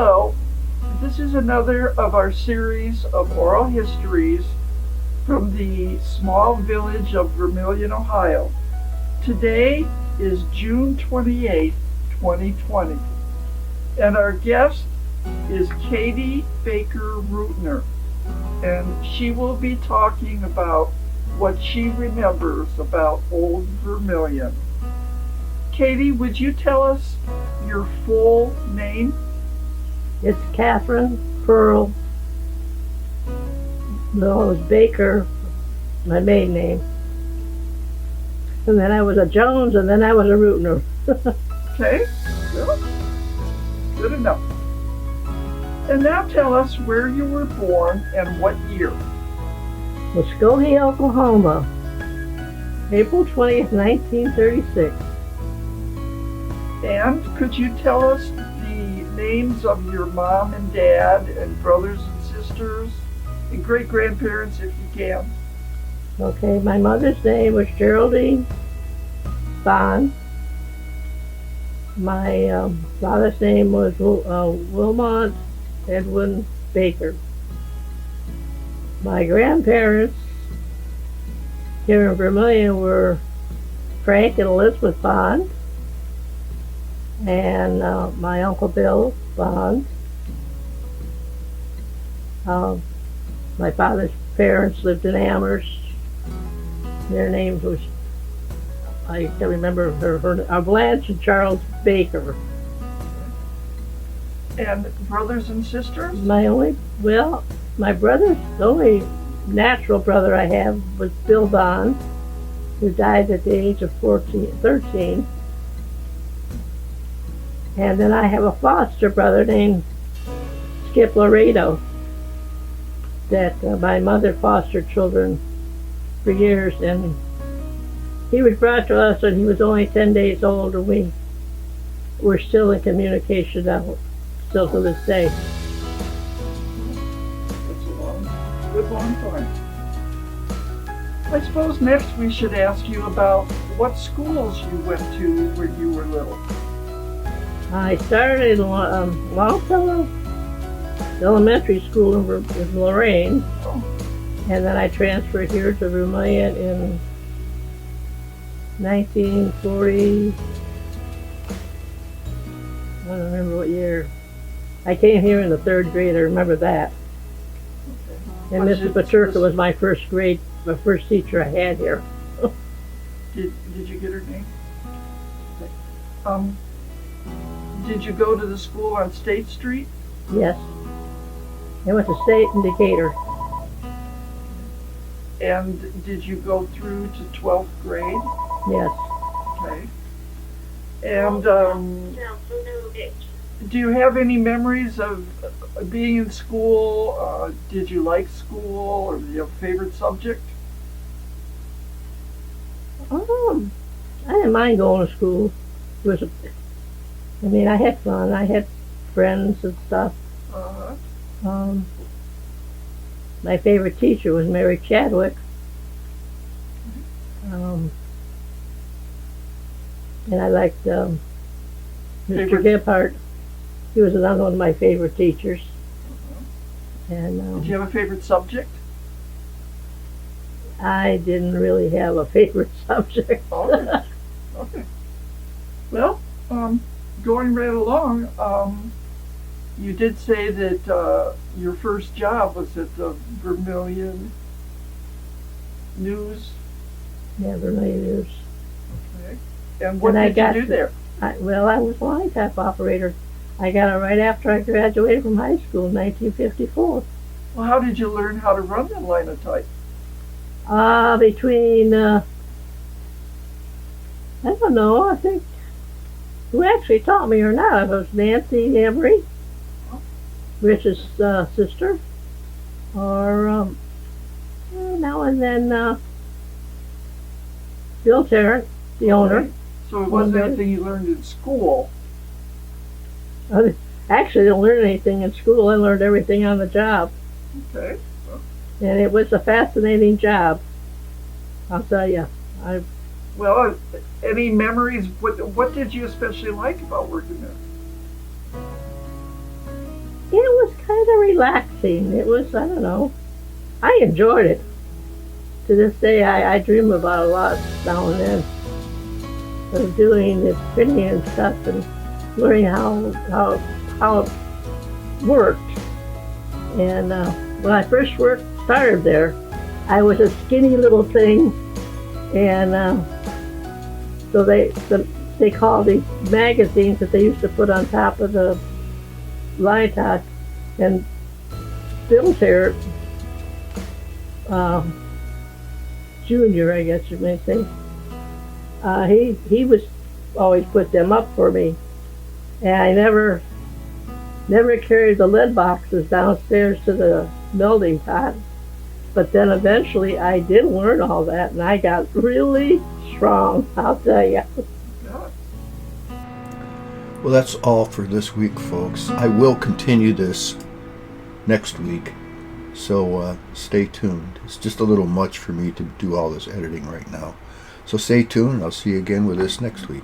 Hello, this is another of our series of oral histories from the small village of Vermilion, Ohio. Today is June 28th, 2020, and our guest is Katie Baker Rootner, and she will be talking about what she remembers about Old Vermilion. Katie, would you tell us your full name? It's Catherine Pearl. No, it was Baker, my maiden name. And then I was a Jones, and then I was a Rootner. Okay, well, good enough. And now tell us where you were born and what year. Muskogee, Oklahoma, April 20th, 1936. And could you tell us the names of your mom and dad and brothers and sisters and great-grandparents if you can? Okay, my mother's name was Geraldine Bond. My father's name was Wilmot Edwin Baker. My grandparents here in Vermilion were Frank and Elizabeth Bond, and my Uncle Bill Bond. My father's parents lived in Amherst. Their names was, I can't remember her Blanche and Charles Baker. And brothers and sisters? My brother's, the only natural brother I have was Bill Bond, who died at the age of 13. And then I have a foster brother named Skip Laredo that my mother fostered children for years, and he was brought to us when he was only 10 days old, and we were still in communication now, still to this day. That's a good long time. I suppose next we should ask you about what schools you went to when you were little. I started in Longfellow Elementary School in Lorraine, and then I transferred here to Vermilion in 1940. I don't remember what year. I came here in the 3rd grade, I remember that. Okay. And Mrs. Paterka was my first teacher I had here. Did you get her name? Did you go to the school on State Street? Yes. I went to State in Decatur. And did you go through to 12th grade? Yes. Okay. And do you have any memories of being in school? Did you like school, or do you have a favorite subject? I didn't mind going to school. I had fun. I had friends and stuff. My favorite teacher was Mary Chadwick. And I liked Mr. Gebhardt. He was another one of my favorite teachers. And did you have a favorite subject? I didn't really have a favorite subject. Okay. Okay. Well, going right along, you did say that your first job was at the Vermilion News. Yeah, Vermilion News. Okay. And what did you do there? I was a line type operator. I got it right after I graduated from high school in 1954. Well, how did you learn how to run the linotype? I don't know, I think who actually taught me or not. It was Nancy Emery, Rich's sister, or now and then Bill Tarrant, the owner. So it wasn't anything you learned in school? Actually, I didn't learn anything in school. I learned everything on the job. Okay. And it was a fascinating job, I'll tell you. Well, any memories? What did you especially like about working there? It was kind of relaxing. It was, I don't know. I enjoyed it. To this day, I dream about a lot now and then of doing the printing and stuff and learning how it worked. And when I first started there, I was a skinny little thing, and so they called these magazines that they used to put on top of the linotype and Bill here, Junior, I guess you may say. He was always put them up for me, and I never carried the lead boxes downstairs to the melting pot. But then eventually I did learn all that, and I got really strong, I'll tell you. Well, that's all for this week, folks. I will continue this next week, so stay tuned. It's just a little much for me to do all this editing right now. So stay tuned, and I'll see you again with this next week.